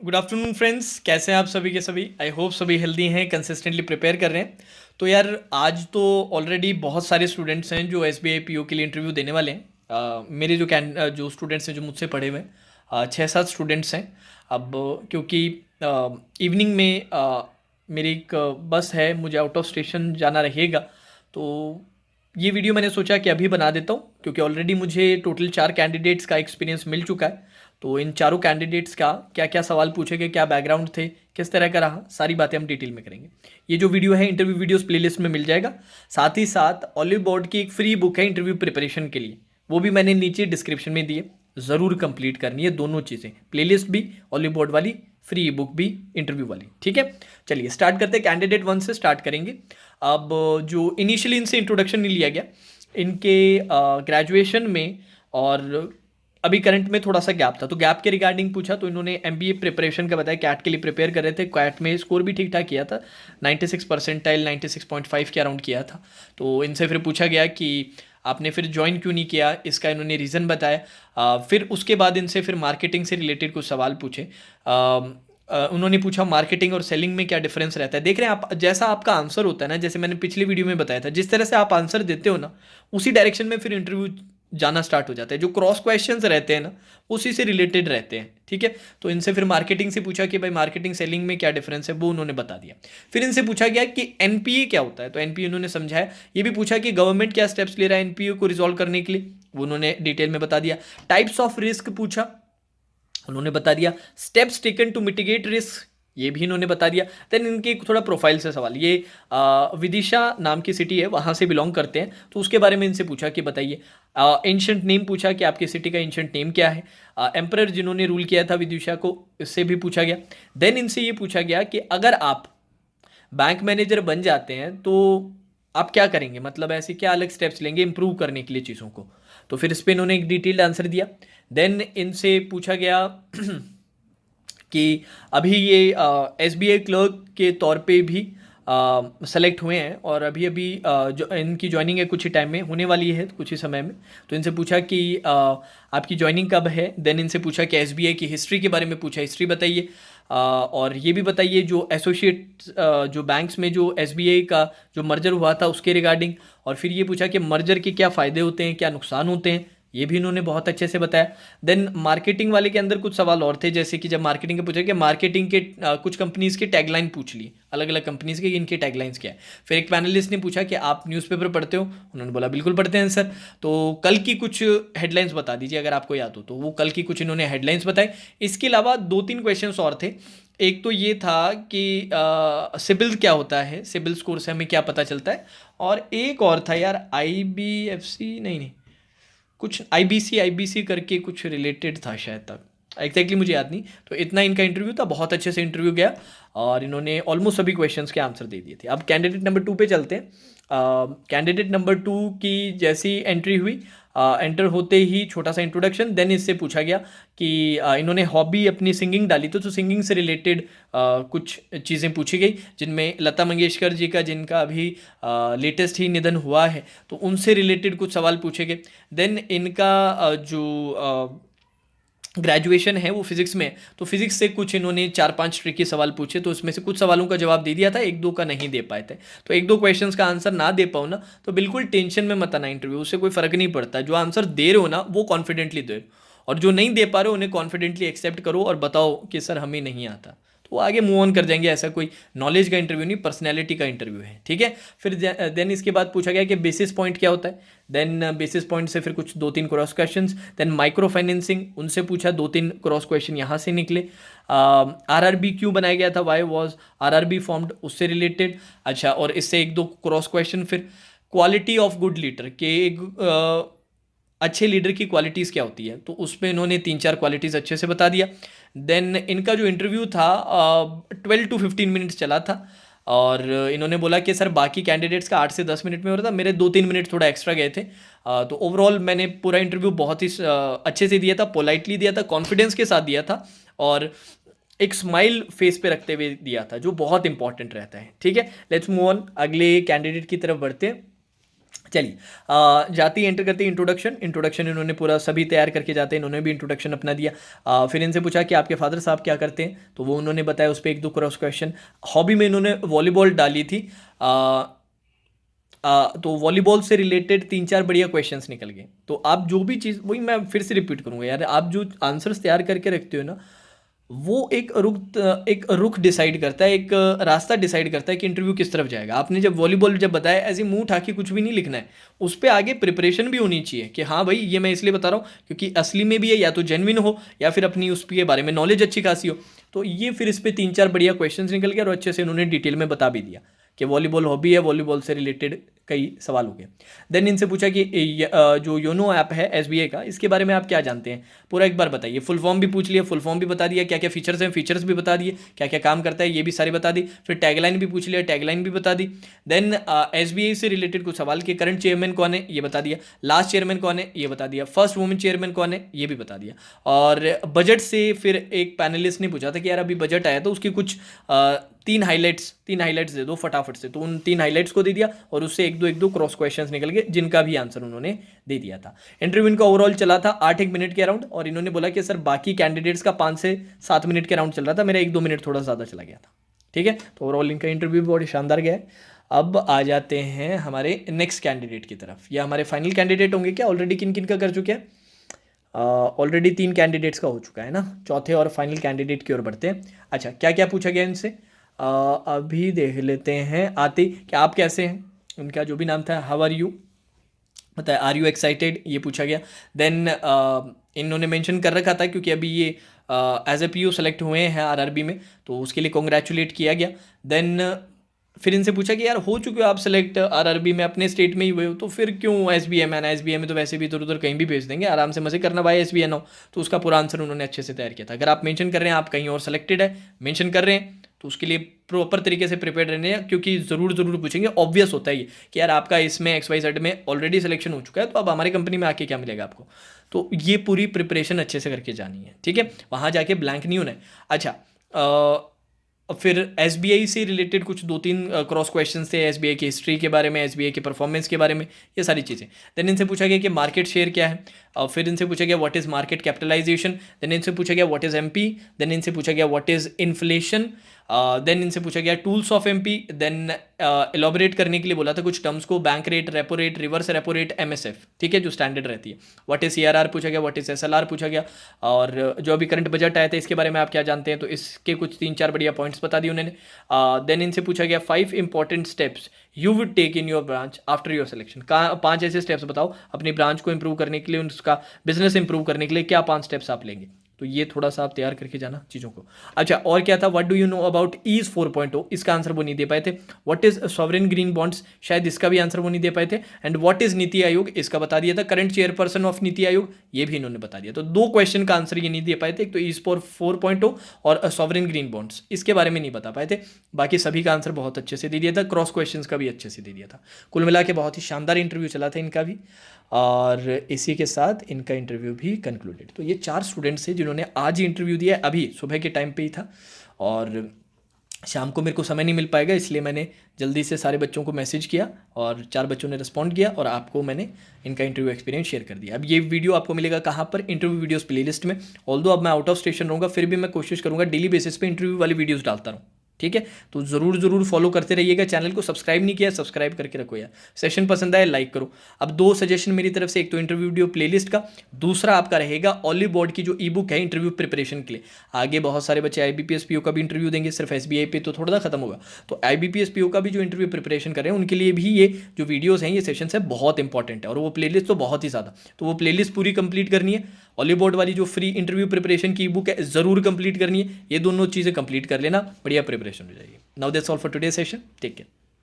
Good afternoon friends, कैसे हैं आप सभी के सभी। आई होप सभी हेल्दी हैं, कंसिस्टेंटली प्रिपेयर कर रहे हैं। तो यार आज तो ऑलरेडी बहुत सारे स्टूडेंट्स हैं जो S B I P O के लिए इंटरव्यू देने वाले हैं। मेरे जो स्टूडेंट्स हैं जो मुझसे पढ़े हुए हैं, 6-7 स्टूडेंट्स हैं। अब क्योंकि इवनिंग में मेरी एक बस है, मुझे आउट ऑफ स्टेशन जाना रहेगा। तो ये वीडियो मैंने सोचा कि अभी बना देता हूँ, क्योंकि ऑलरेडी मुझे टोटल 4 कैंडिडेट्स का एक्सपीरियंस मिल चुका है। तो इन चारों कैंडिडेट्स का क्या क्या सवाल पूछे गए, क्या बैकग्राउंड थे, किस तरह का रहा, सारी बातें हम डिटेल में करेंगे। ये जो वीडियो है इंटरव्यू वीडियोस प्लेलिस्ट में मिल जाएगा। साथ ही साथ ऑलिव बोर्ड की एक फ्री बुक है इंटरव्यू प्रिपरेशन के लिए, वो भी मैंने नीचे डिस्क्रिप्शन में दी है। ज़रूर कंप्लीट करनी है दोनों चीज़ें, प्लेलिस्ट भी, ऑलिव बोर्ड वाली फ्री बुक भी, इंटरव्यू वाली। ठीक है, चलिए स्टार्ट करते हैं। कैंडिडेट 1 से स्टार्ट करेंगे। अब जो इनिशियली इनसे इंट्रोडक्शन नहीं लिया गया, इनके ग्रेजुएशन में और अभी करंट में थोड़ा सा गैप था, तो गैप के रिगार्डिंग पूछा। तो इन्होंने एमबीए प्रिपरेशन का बताया, कैट के लिए प्रिपेयर कर रहे थे। कैट में स्कोर भी ठीक ठाक किया था, 96 परसेंटाइल 96.5 के अराउंड किया था। तो इनसे फिर पूछा गया कि आपने फिर ज्वाइन क्यों नहीं किया, इसका इन्होंने रीज़न बताया। फिर उसके बाद इनसे फिर मार्केटिंग से रिलेटेड कुछ सवाल पूछे। उन्होंने पूछा मार्केटिंग और सेलिंग में क्या डिफरेंस रहता है। देख रहे हैं आप, जैसा आपका आंसर होता है ना, जैसे मैंने पिछली वीडियो में बताया था, जिस तरह से आप आंसर देते हो ना, उसी डायरेक्शन में फिर इंटरव्यू जाना स्टार्ट हो जाता है। जो क्रॉस क्वेश्चंस रहते हैं ना, उसी से रिलेटेड रहते हैं। ठीक है, तो इनसे फिर मार्केटिंग से पूछा कि भाई मार्केटिंग सेलिंग में क्या डिफरेंस है, वो उन्होंने बता दिया। फिर इनसे पूछा गया कि एनपीए क्या होता है, तो एनपीए उन्होंने समझाया। ये भी पूछा कि गवर्नमेंट क्या स्टेप्स ले रहा है एनपीए को रिजॉल्व करने के लिए, वो उन्होंने डिटेल में बता दिया। टाइप्स ऑफ रिस्क पूछा, उन्होंने बता दिया। Steps taken to mitigate risk, ये भी इन्होंने बता दिया। देन इनके थोड़ा प्रोफाइल से सवाल, ये विदिशा नाम की सिटी है, वहाँ से बिलोंग करते हैं, तो उसके बारे में इनसे पूछा कि बताइए। एंशंट नेम पूछा कि आपकी सिटी का एंशंट नेम क्या है। एम्परर जिन्होंने रूल किया था विदिशा को, इससे भी पूछा गया। देन इनसे ये पूछा गया कि अगर आप बैंक मैनेजर बन जाते हैं तो आप क्या करेंगे, मतलब ऐसे क्या अलग स्टेप्स लेंगे इंप्रूव करने के लिए चीज़ों को। तो फिर इस पर इन्होंने एक डिटेल्ड आंसर दिया। देन इनसे पूछा गया कि अभी ये एस बी आई क्लर्क के तौर पे भी सेलेक्ट हुए हैं, और अभी अभी जो इनकी ज्वाइनिंग है कुछ ही टाइम में होने वाली है, कुछ ही समय में। तो इनसे पूछा कि आपकी ज्वाइनिंग कब है। देन इनसे पूछा कि एस बी आई की हिस्ट्री के बारे में पूछा, हिस्ट्री बताइए। और ये भी बताइए जो एसोसिएट जो बैंक्स में जो एस बी आई का जो मर्जर हुआ था उसके रिगार्डिंग। और फिर ये पूछा कि मर्जर के क्या फ़ायदे होते हैं, क्या नुकसान होते हैं, ये भी इन्होंने बहुत अच्छे से बताया। देन मार्केटिंग वाले के अंदर कुछ सवाल और थे, जैसे कि जब मार्केटिंग के पूछा कि मार्केटिंग के कुछ कंपनीज़ के टैगलाइन पूछ ली, अलग अलग कंपनीज़ के, इनके टैगलाइंस क्या है। फिर एक पैनलिस्ट ने पूछा कि आप न्यूज़पेपर पढ़ते हो, उन्होंने बोला बिल्कुल पढ़ते हैं सर। तो कल की कुछ हेडलाइंस बता दीजिए अगर आपको याद हो। तो वो कल की कुछ इन्होंने हेडलाइंस बताई। इसके अलावा 2-3 क्वेश्चन और थे। एक तो ये था कि सिबिल क्या होता है, सिबिल स्कोर से हमें क्या पता चलता है। और एक और था यार, आई बी एफ सी, नहीं, कुछ आईबीसी करके कुछ रिलेटेड था शायद, तक एग्जैक्टली मुझे याद नहीं। तो इतना इनका इंटरव्यू था, बहुत अच्छे से इंटरव्यू गया, और इन्होंने ऑलमोस्ट सभी क्वेश्चंस के आंसर दे दिए थे। अब कैंडिडेट नंबर 2 पे चलते हैं। कैंडिडेट नंबर 2 की जैसी एंट्री हुई, एंटर होते ही छोटा सा इंट्रोडक्शन। देन इससे पूछा गया कि इन्होंने हॉबी अपनी सिंगिंग डाली, तो सिंगिंग से रिलेटेड कुछ चीज़ें पूछी गई, जिनमें लता मंगेशकर जी का, जिनका अभी लेटेस्ट ही निधन हुआ है, तो उनसे रिलेटेड कुछ सवाल पूछे गए। देन इनका जो ग्रेजुएशन है वो फिजिक्स में है, तो फिजिक्स से कुछ इन्होंने 4-5 ट्रिकी सवाल पूछे, तो उसमें से कुछ सवालों का जवाब दे दिया था, 1-2 का नहीं दे पाए थे। तो 1-2 क्वेश्चंस का आंसर ना दे पाओ ना, तो बिल्कुल टेंशन में मत आना, इंटरव्यू उससे कोई फर्क नहीं पड़ता। जो आंसर दे रहे हो ना वो कॉन्फिडेंटली दो, और जो नहीं दे पा रहे हो उन्हें कॉन्फिडेंटली एक्सेप्ट करो और बताओ कि सर हमें नहीं आता, तो वो आगे मूव ऑन कर जाएंगे। ऐसा कोई नॉलेज का इंटरव्यू नहीं, पर्सनैलिटी का इंटरव्यू है। ठीक है, फिर देन इसके बाद पूछा गया कि बेसिस पॉइंट क्या होता है। देन बेसिस पॉइंट से फिर कुछ 2-3 cross questions. Then micro financing, उनसे पूछा, 2-3 क्रॉस क्वेश्चन यहाँ से निकले। आरआरबी क्यों बनाया गया था, वाई वॉज आरआरबी फॉर्म्ड, उससे रिलेटेड। अच्छा, और इससे 1-2 क्रॉस क्वेश्चन। फिर क्वालिटी ऑफ गुड लीडर के, एक अच्छे लीडर की क्वालिटीज़ क्या होती है, तो उसमें इन्होंने 3-4 क्वालिटीज़ अच्छे से बता दिया। देन इनका जो इंटरव्यू था 12 to 15 मिनट्स चला था, और इन्होंने बोला कि सर बाकी कैंडिडेट्स का 8 से 10 मिनट में हो रहा था, मेरे 2-3 मिनट थोड़ा एक्स्ट्रा गए थे। तो ओवरऑल मैंने पूरा इंटरव्यू बहुत ही अच्छे से दिया था, पोलाइटली दिया था, कॉन्फिडेंस के साथ दिया था, और एक स्माइल फेस पे रखते हुए दिया था, जो बहुत इंपॉर्टेंट रहता है। ठीक है, लेट्स मूव ऑन, अगले कैंडिडेट की तरफ बढ़ते हैं। चलिए, जाती एंटर करती इंट्रोडक्शन। इंट्रोडक्शन इन्होंने पूरा सभी तैयार करके जाते हैं, इन्होंने भी इंट्रोडक्शन अपना दिया। फिर इनसे पूछा कि आपके फादर साहब क्या करते हैं, तो वो उन्होंने बताया, उस पर एक दो क्रॉस क्वेश्चन। हॉबी में इन्होंने वॉलीबॉल डाली थी। तो वॉलीबॉल से रिलेटेड तीन चार बढ़िया क्वेश्चंस निकल गए। तो आप जो भी चीज़, वही मैं फिर से रिपीट करूंगा यार, आप जो आंसर्स तैयार करके रखते हो ना, वो एक रुख डिसाइड करता है, एक रास्ता डिसाइड करता है कि इंटरव्यू किस तरफ जाएगा। आपने जब वॉलीबॉल जब बताया, ऐसे मुंह उठा के कुछ भी नहीं लिखना है, उस पर आगे प्रिपरेशन भी होनी चाहिए कि हाँ भाई ये मैं इसलिए बता रहा हूँ क्योंकि असली में भी है, या तो जेन्युइन हो या फिर अपनी उसके बारे में नॉलेज अच्छी खासी हो। तो ये फिर इस पर तीन चार बढ़िया क्वेश्चन निकल गए और अच्छे से उन्होंने डिटेल में बता भी दिया कि वॉलीबॉल हॉबी है, वॉलीबॉल से रिलेटेड कई सवाल हो गए। देन इनसे पूछा कि जो योनो ऐप है एसबीआई का, इसके बारे में आप क्या जानते हैं, पूरा एक बार बताइए। फुल फॉर्म भी पूछ लिया, फुल फॉर्म भी बता दिया, क्या क्या फीचर्स हैं फीचर्स भी बता दिए, क्या क्या काम करता है ये भी सारे बता दी। फिर टैगलाइन भी पूछ लिया, टैगलाइन भी बता दी। देन एसबीआई से रिलेटेड कुछ सवाल कि करंट चेयरमैन कौन है ये बता दिया, लास्ट चेयरमैन कौन है ये बता दिया, फर्स्ट वुमेन चेयरमैन कौन है ये भी बता दिया। और बजट से फिर एक पैनलिस्ट ने पूछा था कि यार अभी बजट आया तो उसकी कुछ तीन हाइलाइट्स दे दो फटाफट से, तो उन तीन हाइलाइट्स को दे दिया और उससे एक दो क्रॉस क्वेश्चंस निकल गए जिनका भी आंसर उन्होंने दे दिया था। इंटरव्यू इनका ओवरऑल चला था 8 मिनट के अराउंड, और इन्होंने बोला कि सर बाकी कैंडिडेट्स का 5 से 7 मिनट के अराउंड चल रहा था, मेरा 1-2 मिनट थोड़ा ज़्यादा चला गया था। ठीक है, तो ओवरऑल इनका इंटरव्यू भी बहुत शानदार गया है। अब आ जाते हैं हमारे नेक्स्ट कैंडिडेट की तरफ। या हमारे फाइनल कैंडिडेट होंगे क्या, ऑलरेडी किन किन का कर चुके हैं, ऑलरेडी 3 कैंडिडेट्स का हो चुका है ना, चौथे और फाइनल कैंडिडेट की ओर बढ़ते हैं। अच्छा, क्या क्या पूछा गया इनसे, अभी देख लेते हैं। आते कि आप कैसे हैं, उनका जो भी नाम था, हाउ आर यू, बताया आर यू एक्साइटेड, ये पूछा गया। देन इन्होंने मेंशन कर रखा था क्योंकि अभी ये एज ए पीयू सेलेक्ट हुए हैं आरआरबी में, तो उसके लिए कॉन्ग्रेचुलेट किया गया। देन फिर इनसे पूछा कि यार हो चुके हो आप सेलेक्ट आरआरबी में, अपने स्टेट में ही हुए हो, तो फिर क्यों एसबीआई में आना, एसबीआई में तो वैसे भी इधर उधर कहीं भी भेज देंगे, आराम से मजे करना भाई एसबीआई ना हो। तो उसका पूरा आंसर उन्होंने अच्छे से तैयार किया था। अगर आप मेंशन कर रहे हैं आप कहीं और सेलेक्टेड है, मेंशन कर रहे हैं, तो उसके लिए प्रॉपर तरीके से प्रिपेयर रहने हैं, क्योंकि ज़रूर पूछेंगे। ऑब्वियस होता है ये कि यार आपका इसमें XYZ में ऑलरेडी सिलेक्शन हो चुका है, तो अब हमारी कंपनी में आके क्या मिलेगा आपको। तो ये पूरी प्रिपरेशन अच्छे से करके जानी है, ठीक है, वहाँ जाके ब्लैंक नहीं होना है। अच्छा, फिर एसबीआई से रिलेटेड कुछ 2-3 क्रॉस क्वेश्चन थे, एसबीआई की हिस्ट्री के बारे में, एसबीआई के परफॉर्मेंस के बारे में, ये सारी चीज़ें। देन इनसे पूछा गया कि मार्केट शेयर क्या है, और फिर इनसे पूछा गया what is market capitalisation, then इनसे पूछा गया व्हाट इज़ एमपी, देन इनसे पूछा गया व्हाट इज़ इन्फ्लेशन, देन इनसे पूछा गया tools of MP. Then elaborate करने के लिए बोला था कुछ टर्म्स को, bank rate, repo rate, reverse repo rate, MSF, ठीक है, जो स्टैंडर्ड रहती है। व्हाट इज सीआरआर पूछा गया, व्हाट इज एसएलआर पूछा गया, और जो अभी करंट बजट आया था इसके बारे में आप क्या जानते हैं, तो इसके कुछ 3-4 बढ़िया पॉइंट्स बता दिए उन्होंने। देन इनसे पूछा गया 5 important steps you would take in your branch after your selection, 5 ऐसे स्टेप्स बताओ अपनी ब्रांच को इंप्रूव करने के लिए, उसका बिजनेस इंप्रूव करने के लिए क्या 5 स्टेप्स आप लेंगे। तो ये थोड़ा सा आप तैयार करके जाना चीज़ों को। अच्छा, और क्या था, what do you know about EASE 4.0, इसका आंसर वो नहीं दे पाए थे। What is sovereign green bonds, शायद इसका भी आंसर वो नहीं दे पाए थे। And what is NITI Aayog, इसका बता दिया था। Current chairperson of NITI Aayog, ये भी इन्होंने बता दिया। तो 2 क्वेश्चन का आंसर ये नहीं दे पाए थे, एक तो ईज 4.0 और सॉवरेन ग्रीन बॉन्ड्स, इसके बारे में नहीं बता पाए थे। बाकी सभी का आंसर बहुत अच्छे से दे दिया था, क्रॉस क्वेश्चन का भी अच्छे से दे दिया था। कुल मिला के बहुत ही शानदार इंटरव्यू चला था इनका भी, और इसी के साथ इनका इंटरव्यू भी कंक्लूडेड। तो ये 4 स्टूडेंट्स हैं जिन्होंने आज ही इंटरव्यू दिया, अभी सुबह के टाइम पे ही था, और शाम को मेरे को समय नहीं मिल पाएगा, इसलिए मैंने जल्दी से सारे बच्चों को मैसेज किया और 4 बच्चों ने रिस्पॉन्ड किया, और आपको मैंने इनका इंटरव्यू एक्सपीरियंस शेयर कर दिया। अब ये वीडियो आपको मिलेगा कहाँ पर, इंटरव्यू वीडियोस प्लेलिस्ट में। ऑल्दो अब मैं आउट ऑफ स्टेशन रहूँगा, फिर भी मैं कोशिश करूँगा डेली बेसिस पे इंटरव्यू वाली वीडियोस डालता रहूँ, ठीक है। तो ज़रूर फॉलो करते रहिएगा। चैनल को सब्सक्राइब नहीं किया, सब्सक्राइब करके रखो यार। सेशन पसंद आए लाइक करो। अब 2 सजेशन मेरी तरफ से, एक तो इंटरव्यू वीडियो प्लेलिस्ट का, दूसरा आपका रहेगा ऑलिव बोर्ड की जो ई बुक है इंटरव्यू प्रिपरेशन के लिए। आगे बहुत सारे बच्चे IBPS PO का भी इंटरव्यू देंगे, सिर्फ SBI पे तो थोड़ा सा खत्म होगा, तो IBPS PO का भी जो इंटरव्यू प्रिपरेशन कर रहे हैं उनके लिए भी ये जो वीडियोस हैं, ये सेशन है बहुत इंपॉर्टेंट है, और वो प्लेलिस्ट तो बहुत ही ज़्यादा। तो वो प्लेलिस्ट पूरी कंप्लीट करनी है। ऑलिव बोर्ड वाली जो फ्री इंटरव्यू प्रिपरेशन की बुक है ज़रूर कंप्लीट करनी है। ये दोनों चीज़ें कंप्लीट कर लेना, बढ़िया प्रिपरेशन हो जाएगी। Now that's all for today session, take care.